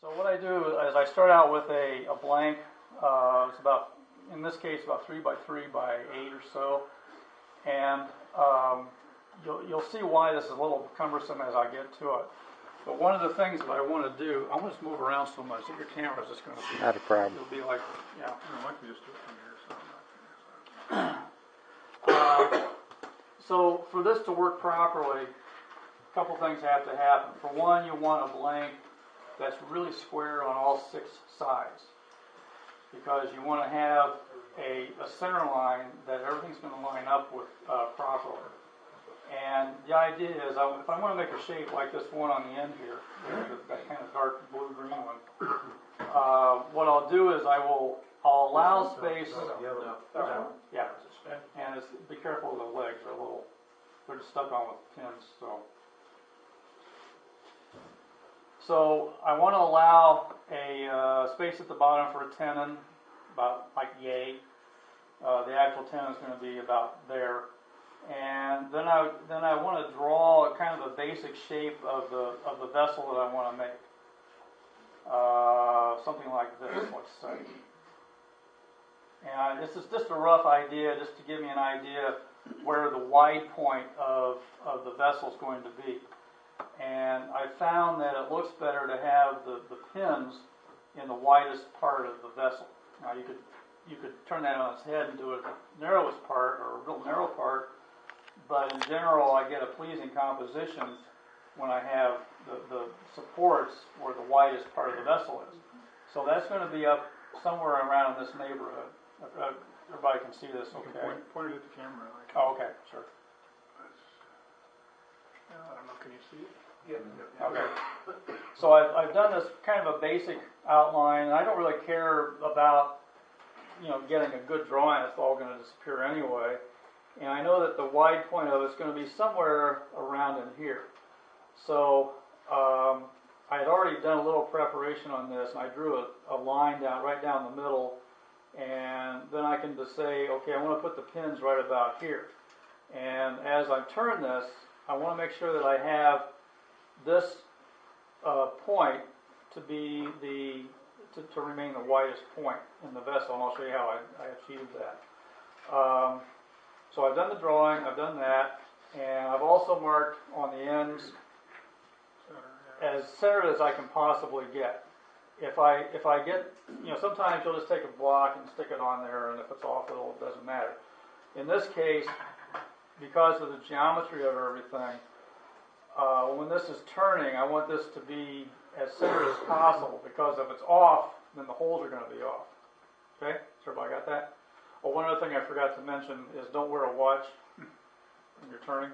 So what I do is I start out with a blank. It's about, in this case, about 3 by 3 by 8 or so, and you'll see why this is a little cumbersome as I get to it. But one of the things that I want to do, I want to move around so much that your camera's just going to be not a problem. It'll be like, yeah. I can just do it from here. So So for this to work properly, a couple things have to happen. For one, you want a blank that's really square on all 6 sides, because you want to have a center line that everything's going to line up with properly. And the idea is, if I want to make a shape like this one on the end here, that kind of dark blue-green one, what I'll do is I'll allow space. Yeah, and be careful with the legs; they're just stuck on with pins. So I want to allow a space at the bottom for a tenon, about like yay. The actual tenon is going to be about there. And then I want to draw kind of a basic shape of the vessel that I want to make. Something like this, let's say. And this is just a rough idea, just to give me an idea where the wide point of the vessel is going to be. And I found that it looks better to have the pins in the widest part of the vessel. Now you could turn that on its head and do it the narrowest part or a real narrow part. But in general, I get a pleasing composition when I have the supports where the widest part of the vessel is. So that's going to be up somewhere around in this neighborhood. Everybody can see this, okay? Point it at the camera. Oh, okay, sure. I don't know, can you see it? Yeah. Okay. So I've done this kind of a basic outline, and I don't really care about, getting a good drawing. It's all going to disappear anyway. And I know that the wide point of it's going to be somewhere around in here. So I had already done a little preparation on this, and I drew a line right down the middle, and then I can just say, okay, I want to put the pins right about here. And as I turn this, I want to make sure that I have this point to be to remain the widest point in the vessel, and I'll show you how I achieved that. So I've done the drawing, I've done that, and I've also marked on the ends as centered as I can possibly get. If I get, sometimes you'll just take a block and stick it on there, and if it's off, it doesn't matter. In this case, because of the geometry of everything, when this is turning, I want this to be as centered as possible, because if it's off, then the holes are going to be off. Okay? So everybody got that? Oh, one other thing I forgot to mention is don't wear a watch when you're turning.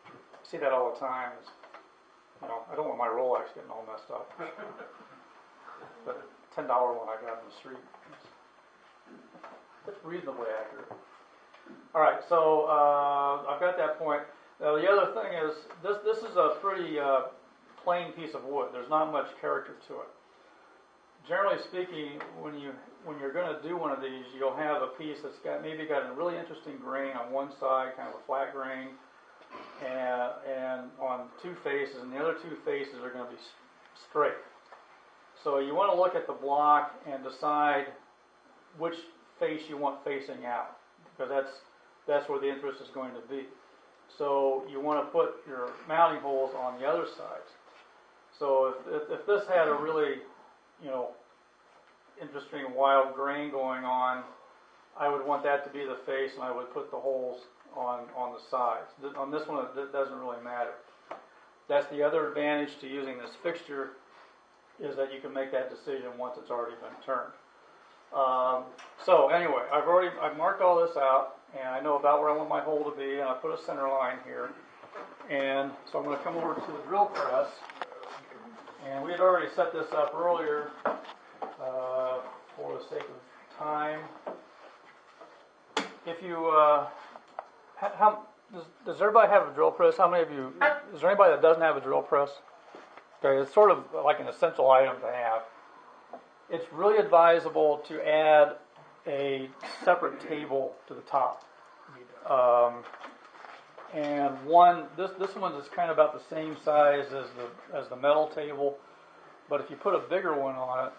I see that all the time. I don't want my Rolex getting all messed up. But a $10 one I got in the street. It's reasonably accurate. All right, so I've got that point. Now the other thing is this is a pretty plain piece of wood. There's not much character to it. Generally speaking, when you're going to do one of these, you'll have a piece that's maybe got a really interesting grain on one side, kind of a flat grain, and on 2 faces, and the other 2 faces are going to be straight. So you want to look at the block and decide which face you want facing out, because that's where the interest is going to be. So you want to put your mounting holes on the other sides. So if this had a really interesting wild grain going on, I would want that to be the face, and I would put the holes on the sides. On this one, it doesn't really matter. That's the other advantage to using this fixture, is that you can make that decision once it's already been turned. So anyway, I've marked all this out, and I know about where I want my hole to be, and I put a center line here. And so I'm going to come over to the drill press, and we had already set this up earlier for the sake of time. If you, does everybody have a drill press? How many of you, is there anybody that doesn't have a drill press? Okay, it's sort of like an essential item to have. It's really advisable to add a separate table to the top. And this one is kind of about the same size as the metal table, But if you put a bigger one on it,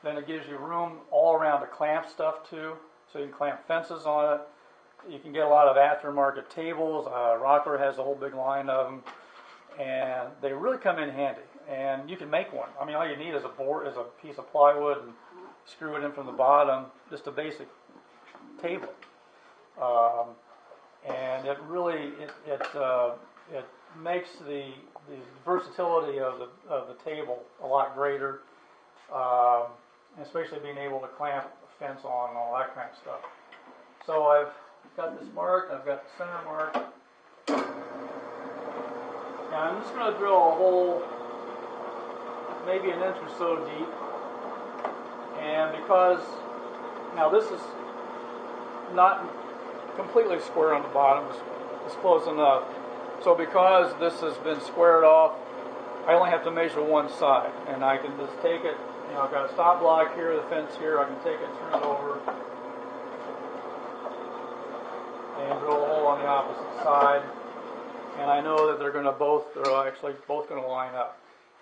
then it gives you room all around to clamp stuff too. So you can clamp fences on it. You can get a lot of aftermarket tables. Rockler has a whole big line of them, and they really come in handy. And you can make one. I mean, all you need is a board, is a piece of plywood, and screw it in from the bottom. Just a basic table. And it really it makes the versatility of the table a lot greater, especially being able to clamp a fence on and all that kind of stuff. So I've got this marked. I've got the center marked. Now I'm just going to drill a hole maybe an inch or so deep, and because now this is not completely square on the bottom, it's close enough. So because this has been squared off, I only have to measure one side, and I can just take it, you know, I've got a stop block here, the fence here, I can take it, turn it over, and drill a hole on the opposite side, and I know that they're actually both going to line up.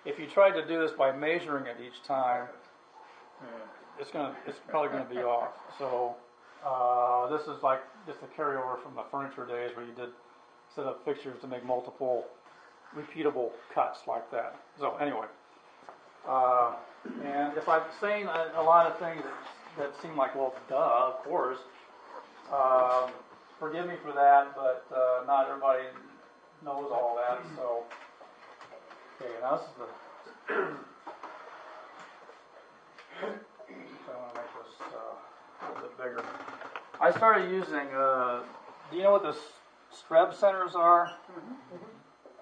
If you tried to do this by measuring it each time, it's probably going to be off. So this is like just a carryover from the furniture days where you did set up fixtures to make multiple repeatable cuts like that. So anyway, and if I'm saying a lot of things that seem like, well, duh, of course, forgive me for that, but not everybody knows all that. So okay, now this is the. So I want to make this a little bit bigger. I started using. Do you know what the Streb centers are?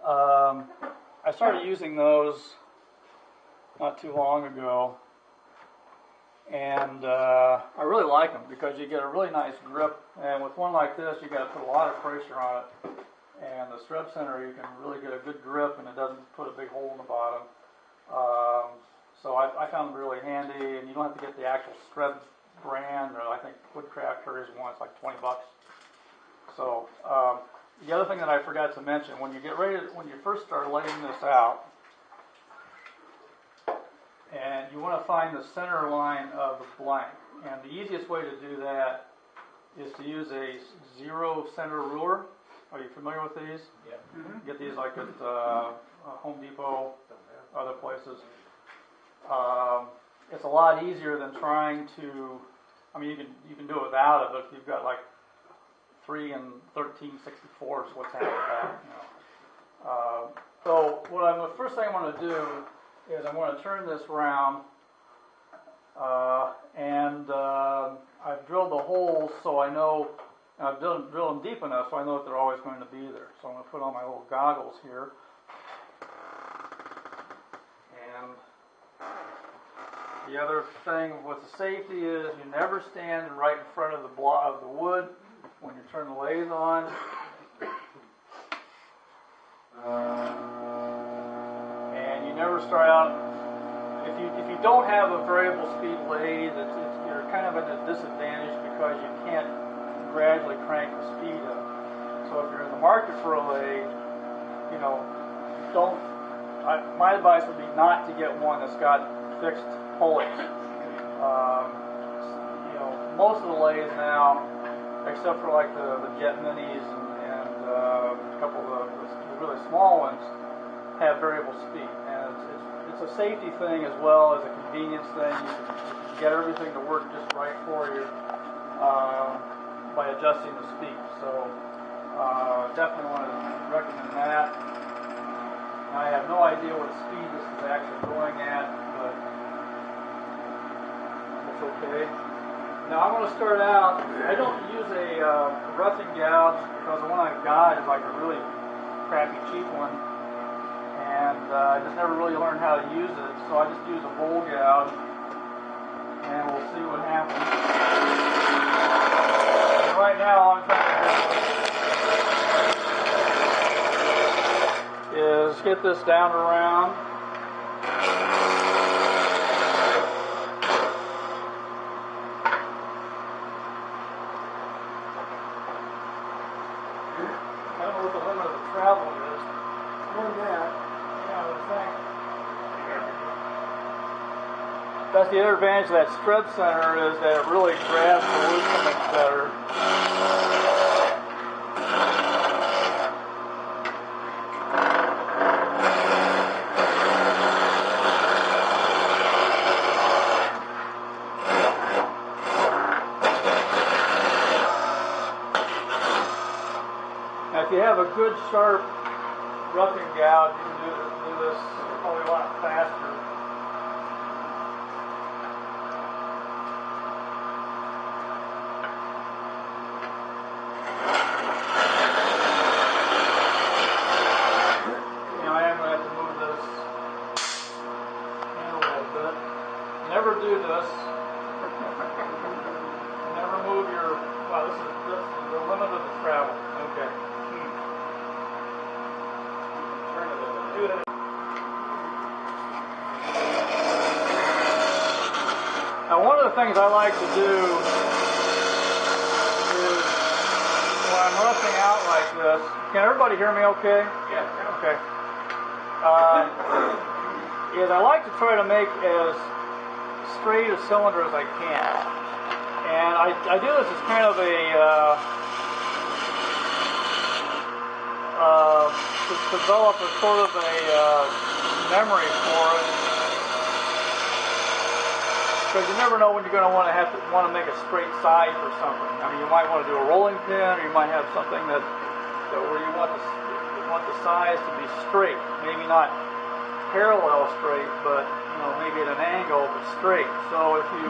I started using those not too long ago, and I really like them because you get a really nice grip. And with one like this, you got to put a lot of pressure on it. And the Streb center, you can really get a good grip, and it doesn't put a big hole in the bottom. So I found them really handy, and you don't have to get the actual Streb brand, or I think Woodcraft carries one, it's like $20. So the other thing that I forgot to mention, when you first start laying this out, and you want to find the center line of the blank, and the easiest way to do that is to use a zero center ruler. Are you familiar with these? Yeah. Mm-hmm. Get these like at Home Depot, other places. It's a lot easier than trying to. I mean, you can do it without it, but if you've got like 3 and 13/64, what's after that? You know. So the first thing I want to do is I'm going to turn this around, and I've drilled the holes so I know. I've drilled them deep enough so I know that they're always going to be there. So I'm going to put on my little goggles here. And the other thing with the safety is you never stand right in front of the block of the wood when you turn the lathe on. And you never start out. If you don't have a variable speed lathe, you're kind of at a disadvantage because you can't gradually crank the speed up. So if you're in the market for a lathe, you know, my advice would be not to get one that's got fixed pulleys. You know, most of the lathes now, except for like the Jet Minis and a couple of the really small ones, have variable speed. And it's a safety thing as well as a convenience thing. You can get everything to work just right for you. By adjusting the speed. So definitely want to recommend that. Now, I have no idea what speed this is actually going at, but it's okay. Now I'm going to start out, I don't use a roughing gouge because the one I've got is like a really crappy cheap one, and I just never really learned how to use it, so I just use a bowl gouge, and we'll see what happens. Right now, all I'm trying to do is get this down around. I don't know what the limit of the travel is. More than that, yeah, I would think. That's the other advantage of that spread center, is that it really grabs the loosenings better. Now, if you have a good sharp roughing gouge, you can do this probably a lot faster. Never do this. Never move your. Wow, this is the limit of the travel. Okay. Do it. Now, one of the things I like to do is when I'm roughing out like this. Can everybody hear me? Okay. Yeah. Okay. Is I like to try to make as straight a cylinder as I can, and I do this as kind of a to develop a sort of a memory for it, because you never know when you're going to want to make a straight side for something. I mean, you might want to do a rolling pin, or you might have something that where you want the sides to be straight, maybe not parallel straight, but maybe at an angle, but straight. So if you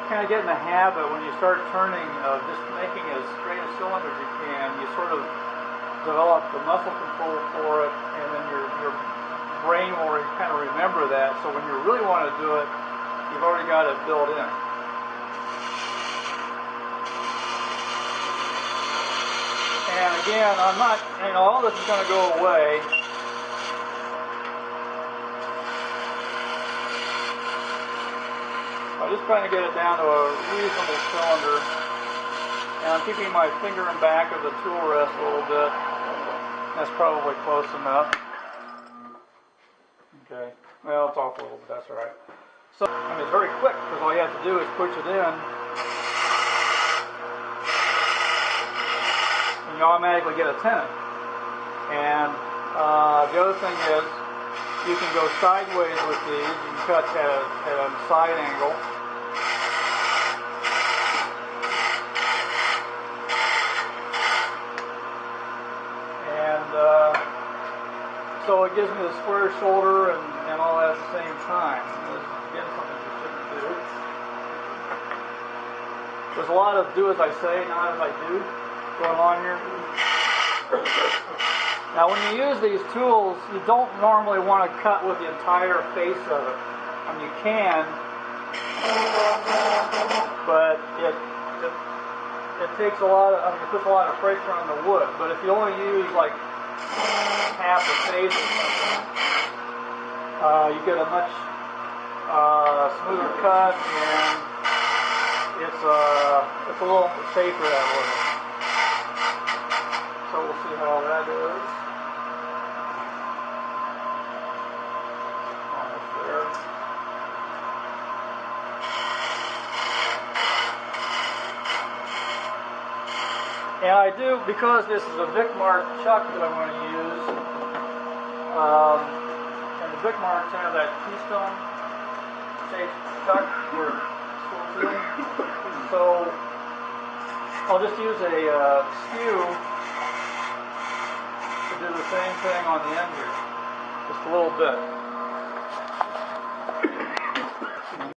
kind of get in the habit when you start turning of just making as straight a cylinder as you can, you sort of develop the muscle control for it, and then your brain will kind of remember that. So when you really want to do it, you've already got it built in. And again, I'm not, all this is going to go away. I'm just trying to get it down to a reasonable cylinder, and I'm keeping my finger in back of the tool rest a little bit. That's probably close enough. Okay, well, it's off a little bit, that's all right. So, it's very quick, because all you have to do is push it in, and you automatically get a tenon. And the other thing is, you can go sideways with these. You can cut at a side angle. So it gives me the square shoulder and all that at the same time. This is, again, something you shouldn't do. There's a lot of do as I say, not as I do going on here. Now when you use these tools, you don't normally want to cut with the entire face of it. I mean, you can, but it takes a lot of, it puts a lot of pressure on the wood. But if you only use like half the face or something, you get a much smoother cut, and it's a little safer that way. So we'll see how that is. Almost there. And I do, because this is a Vicmark chuck that I'm going to use, and the Vicmarks have that keystone shaped chuck for spool feeding. So I'll just use a skew to do the same thing on the end here, just a little bit.